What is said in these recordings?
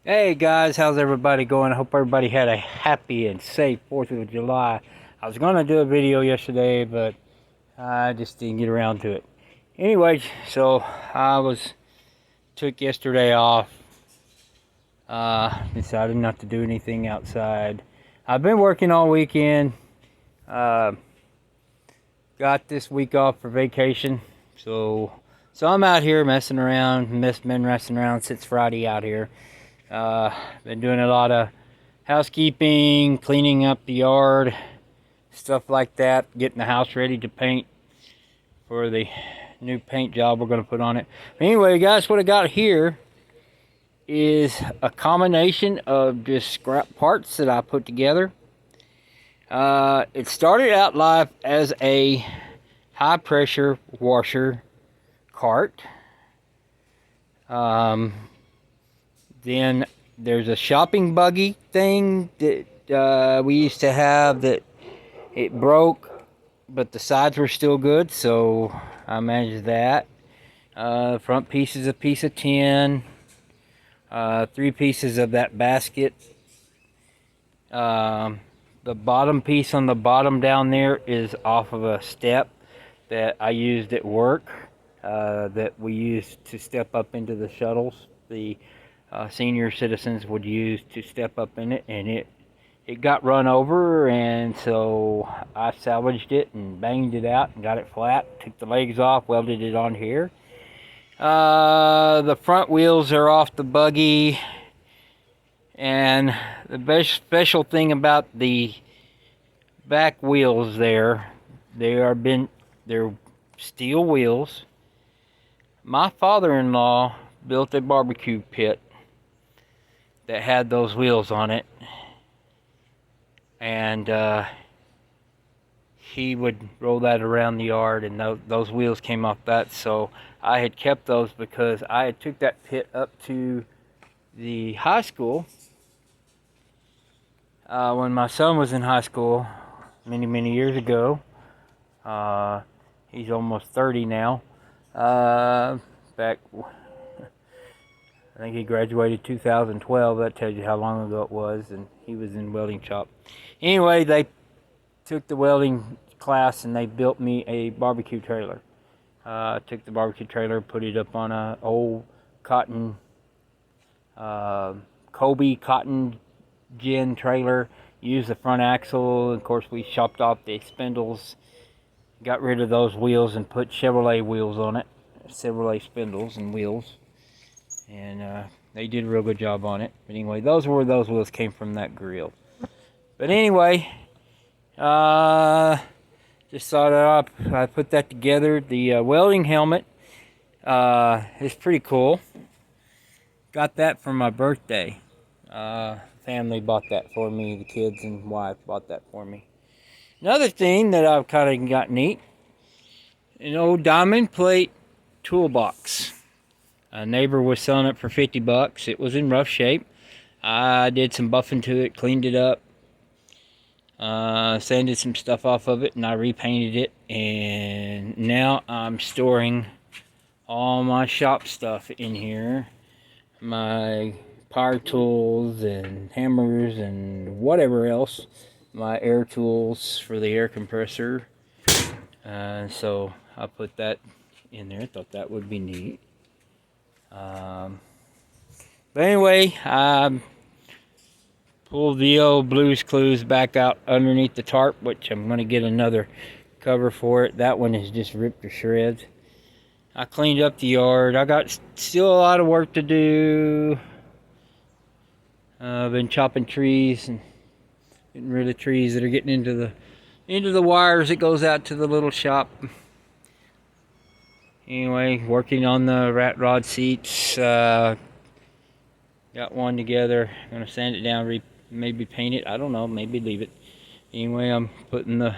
Hey guys, how's everybody going? I hope everybody had a happy and safe 4th of July. I was going to do a video yesterday, but I just didn't get around to it. Anyway, so took yesterday off. Decided not to do anything outside. I've been working all weekend. Uh, got this week off for vacation. So I'm out here messing around. Been messing around since Friday out here. Been doing a lot of housekeeping, cleaning up the yard, stuff like that, getting the house ready to paint for the new paint job we're going to put on it. Anyway, guys, what I got here is a combination of just scrap parts that I put together. It started out live as a high pressure washer cart. Then there's a shopping buggy thing that we used to have that it broke, but the sides were still good, so I managed that. Front piece is a piece of tin. 3 pieces of that basket. The bottom piece on the bottom down there is off of a step that I used at work, that we used to step up into the shuttles. The senior citizens would use to step up in it, and it got run over, and so I salvaged it and banged it out and got it flat, took the legs off, welded it on here. The front wheels are off the buggy, and the best special thing about the back wheels they're steel wheels. My father-in-law built a barbecue pit that had those wheels on it, and he would roll that around the yard, and those wheels came off that. So I had kept those because I had took that pit up to the high school when my son was in high school many years ago. He's almost 30 now. Back, I think he graduated 2012. That tells you how long ago it was, and he was in welding shop. Anyway, they took the welding class and they built me a barbecue trailer. Took the barbecue trailer, put it up on a old cotton, Kobe cotton gin trailer. Used the front axle. Of course, we chopped off the spindles, got rid of those wheels, and put Chevrolet wheels on it. Chevrolet spindles and wheels. And they did a real good job on it. But anyway, those wheels came from that grill. But anyway, just thought I put that together. The welding helmet is pretty cool. Got that for my birthday. Family bought that for me. The kids and wife bought that for me. Another thing that I've kind of got neat, an old diamond plate toolbox. A neighbor was selling it for $50. It was in rough shape. I did some buffing to it, cleaned it up, sanded some stuff off of it, and I repainted it. And now I'm storing all my shop stuff in here. My power tools and hammers and whatever else. My air tools for the air compressor. So I put that in there. Thought that would be neat. But anyway, I pulled the old Blues Clues back out underneath the tarp, which I'm going to get another cover for it. That one is just ripped to shreds. I cleaned up the yard. I got still a lot of work to do. I've been chopping trees and getting rid of trees that are getting into the wires that goes out to the little shop. Anyway, working on the rat rod seats. Got one together. I'm gonna sand it down, maybe paint it. I don't know, maybe leave it. Anyway, I'm putting the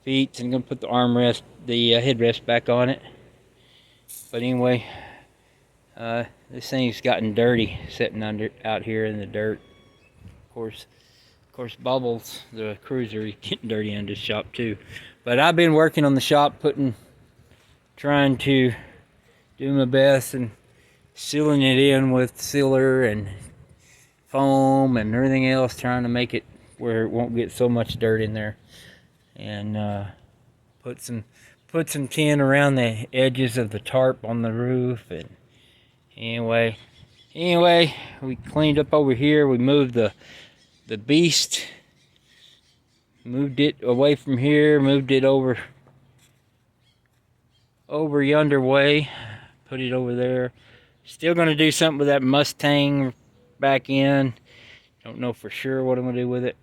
feet and gonna put the armrest, the headrest back on it. But anyway, this thing's gotten dirty sitting out here in the dirt. Of course, Bubbles, the cruiser, is getting dirty in this shop too. But I've been working on the shop, trying to do my best and sealing it in with sealer and foam and everything else, trying to make it where it won't get so much dirt in there. And put some tin around the edges of the tarp on the roof. And anyway, we cleaned up over here. We moved the beast, moved it away from here, moved it over yonder way, put it over there. Still going to do something with that Mustang back in. Don't know for sure what I'm going to do with it.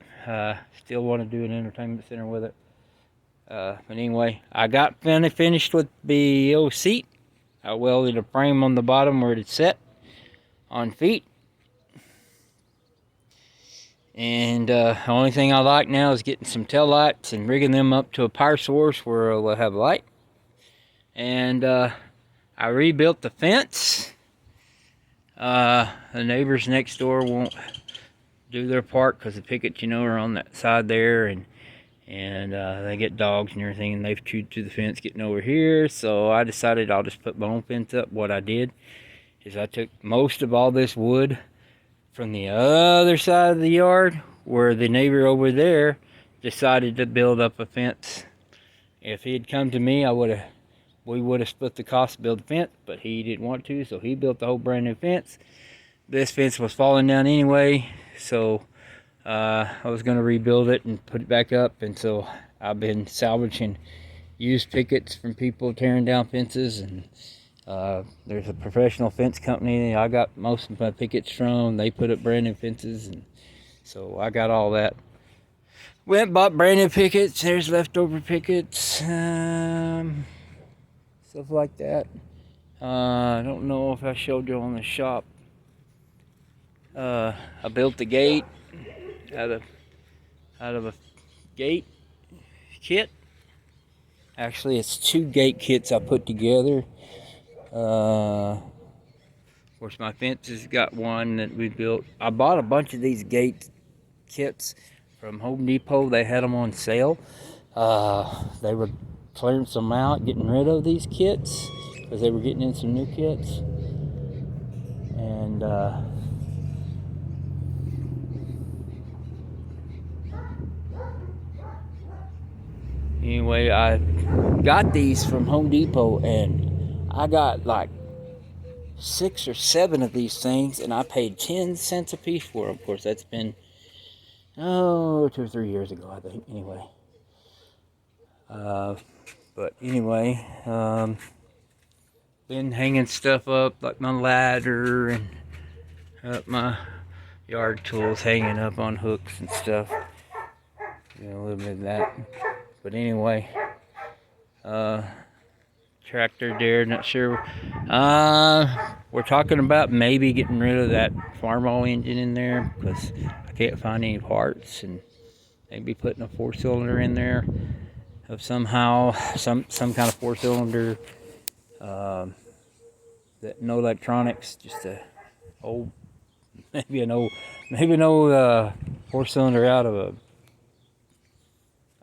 Still want to do an entertainment center with it. But anyway, I got finished with the old seat. I welded a frame on the bottom where it's set on feet. And the only thing I like now is getting some tail lights and rigging them up to a power source where we'll have light. And I rebuilt the fence. The neighbors next door won't do their part because the pickets, are on that side there, and they get dogs and everything, and they've chewed through the fence getting over here. So I decided I'll just put my own fence up. What I did is I took most of all this wood from the other side of the yard where the neighbor over there decided to build up a fence. If he had come to me, we would have split the cost to build the fence, but he didn't want to, so he built the whole brand new fence. This fence was falling down anyway, so I was going to rebuild it and put it back up. And so I've been salvaging used pickets from people tearing down fences, and there's a professional fence company I got most of my pickets from. They put up brand new fences, and so I got all that. Went bought brand new pickets. There's leftover pickets, stuff like that. I don't know if I showed you on the shop. I built the gate out of a gate kit. Actually, it's 2 gate kits I put together. Of course, my fence has got one that we built. I bought a bunch of these gate kits from Home Depot. They had them on sale. They were clearing some out, getting rid of these kits because they were getting in some new kits. And anyway, I got these from Home Depot, and I got like 6 or 7 of these things, and I paid 10 cents a piece for them. Of course, that's been 2 or 3 years ago, I think. Anyway, been hanging stuff up like my ladder and up my yard tools, hanging up on hooks and stuff. A little bit of that. But anyway, tractor there, not sure. We're talking about maybe getting rid of that Farmall engine in there because I can't find any parts, and maybe putting a 4-cylinder in there of some kind of 4-cylinder. That no electronics, just maybe an old 4-cylinder out of a,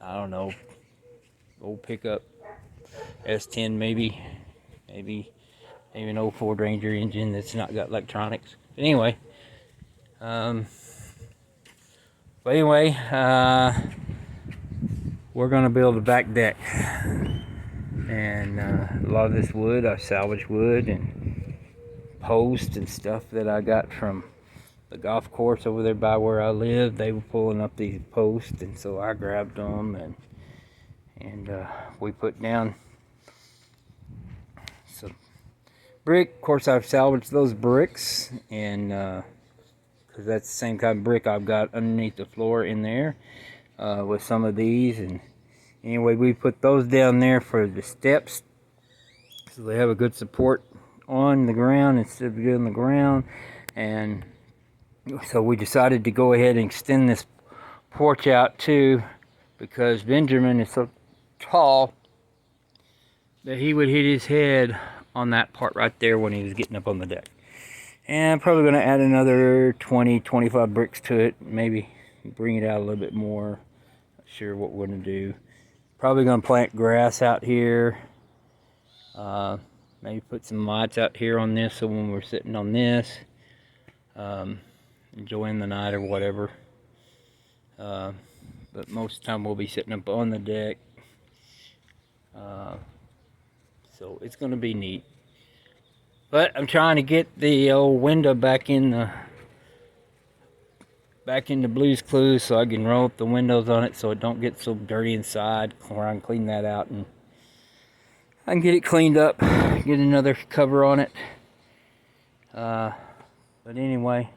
I don't know, old pickup S10 maybe an old Ford Ranger engine that's not got electronics. But anyway, we're gonna build a back deck, and a lot of this wood I salvaged wood and posts and stuff that I got from the golf course over there by where I live. They were pulling up these posts, and so I grabbed them, and we put down some brick. Of course, I've salvaged those bricks, and because that's the same kind of brick I've got underneath the floor in there with some of these. And anyway, we put those down there for the steps so they have a good support on the ground instead of on the ground. And so we decided to go ahead and extend this porch out too, because Benjamin is so tall that he would hit his head on that part right there when he was getting up on the deck. And I'm probably going to add another 20-25 bricks to it, maybe bring it out a little bit more. Not sure what we're going to do. Probably going to plant grass out here. Maybe put some lights out here on this so when we're sitting on this. enjoying the night or whatever. But most of the time we'll be sitting up on the deck. So it's going to be neat. But I'm trying to get the old window back in the Blue's Clues so I can roll up the windows on it so it don't get so dirty inside. Or I can clean that out and I can get it cleaned up, get another cover on it. But anyway,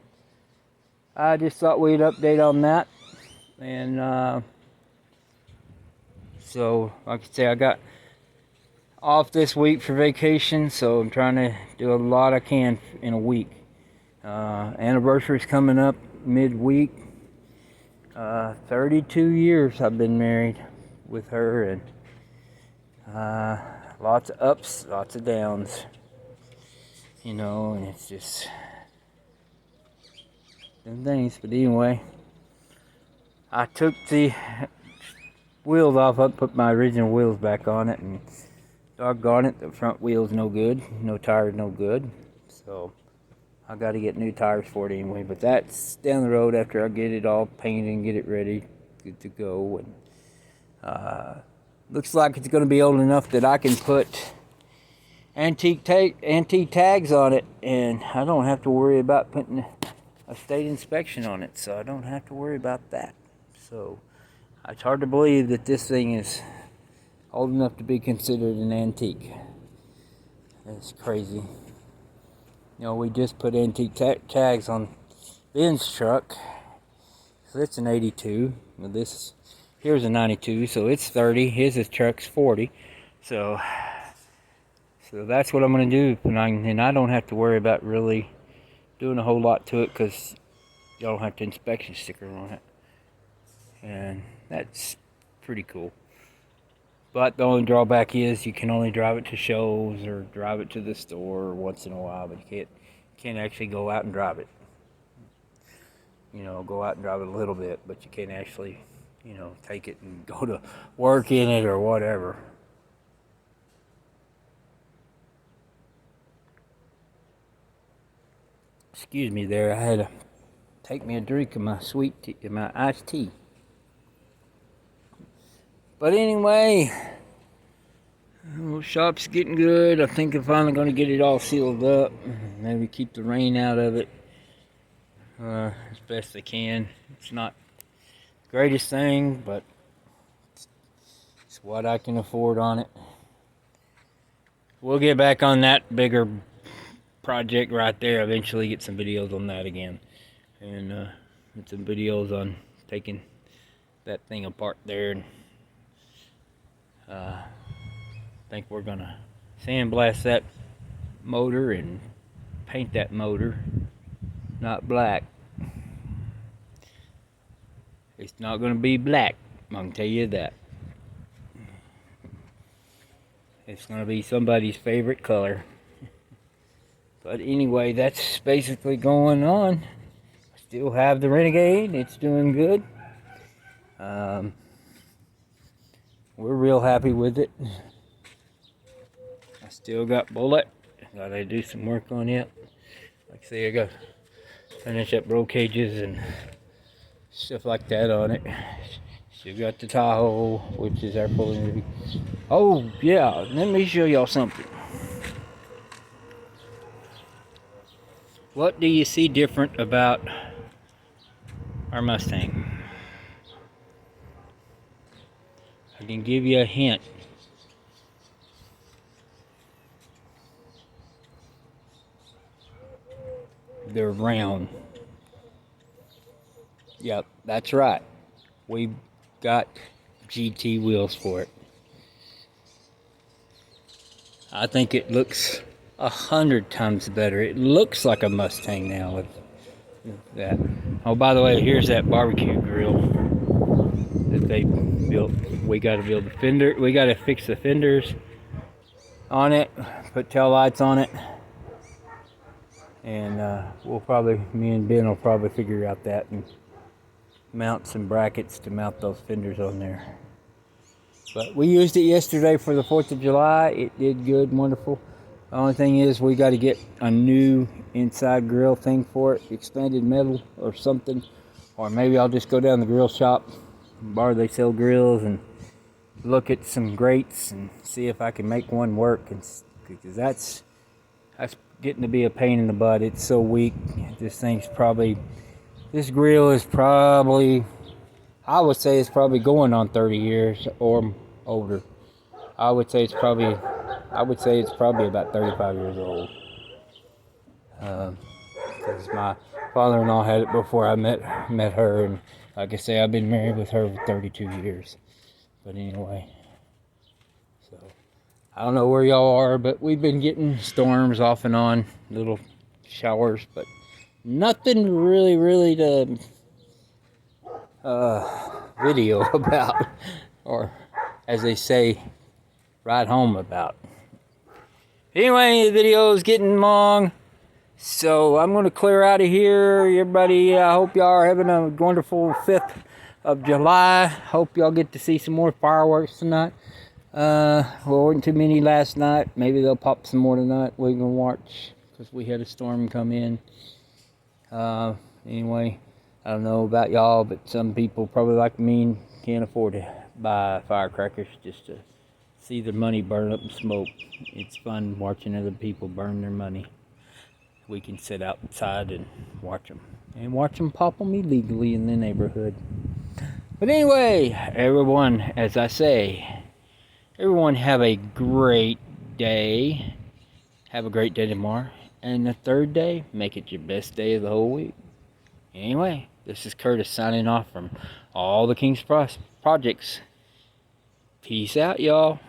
I just thought we'd update on that. And so, like I say, I got off this week for vacation, so I'm trying to do a lot I can in a week. Anniversary's coming up midweek. 32 years I've been married with her, and lots of ups, lots of downs, you know, and it's just them things. But anyway, I took the wheels off. I put my original wheels back on it, and doggone it, the front wheel's no good, no tires no good, so I got to get new tires for it anyway. But that's down the road after I get it all painted and get it ready, good to go. And looks like it's going to be old enough that I can put antique tags on it, and I don't have to worry about putting a state inspection on it, so I don't have to worry about that. So it's hard to believe that this thing is old enough to be considered an antique. That's crazy. You know, we just put antique tags on Ben's truck. So it's an 82. Well, here's a 92, so it's 30. His truck's 40. So that's what I'm going to do. And I don't have to worry about really doing a whole lot to it because you don't have the inspection sticker on it. And that's pretty cool. But the only drawback is you can only drive it to shows or drive it to the store once in a while, but you can't actually go out and drive it. You know, go out and drive it a little bit, but you can't actually, you know, take it and go to work in it or whatever. Excuse me there, I had to take me a drink of my my iced tea. But anyway, shop's getting good. I think I'm finally going to get it all sealed up. Maybe keep the rain out of it as best I can. It's not the greatest thing, but it's what I can afford on it. We'll get back on that bigger project right there. Eventually get some videos on that again. And get some videos on taking that thing apart there. And I think we're gonna sandblast that motor and paint that motor, not black. It's not gonna be black, I can tell you that. It's gonna be somebody's favorite color. But anyway, that's basically going on. I still have the Renegade, it's doing good. We're real happy with it. I still got Bullet. Gotta do some work on it. Like I say, I got to finish up roll cages and stuff like that on it. Still got the Tahoe, which is our pulling. Oh yeah, let me show y'all something. What do you see different about our Mustang? I can give you a hint. They're round. Yep, that's right. We've got GT wheels for it. I think it looks 100 times better. It looks like a Mustang now with that. Oh, by the way, here's that barbecue grill that they built. We got to build the fender. We got to fix the fenders on it, put tail lights on it, and me and Ben will probably figure out that and mount some brackets to mount those fenders on there. But we used it yesterday for the 4th of July. It did good, wonderful. The only thing is we got to get a new inside grill thing for it, expanded metal or something. Or maybe I'll just go down the grill shop, bar they sell grills, and look at some grates and see if I can make one work. Because that's getting to be a pain in the butt. It's so weak. This grill is probably, I would say it's probably going on 30 years or older. I would say it's probably about 35 years old. Because my father-in-law had it before I met her, and like I say, I've been married with her for 32 years. But anyway, so I don't know where y'all are, but we've been getting storms off and on, little showers, but nothing really to video about, or as they say, ride home about. Anyway, the video is getting long, so I'm going to clear out of here. Everybody, I hope y'all are having a wonderful 5th of July. Hope y'all get to see some more fireworks tonight. There weren't too many last night. Maybe they'll pop some more tonight. We can watch, because we had a storm come in. Anyway, I don't know about y'all, but some people probably like me can't afford to buy firecrackers just to see their money burn up in smoke. It's fun watching other people burn their money. We can sit outside and watch them pop them illegally in the neighborhood. But anyway, everyone, as I say, everyone have a great day. Have a great day tomorrow. And the third day, make it your best day of the whole week. Anyway, this is Curtis signing off from all the King's Projects. Peace out, y'all.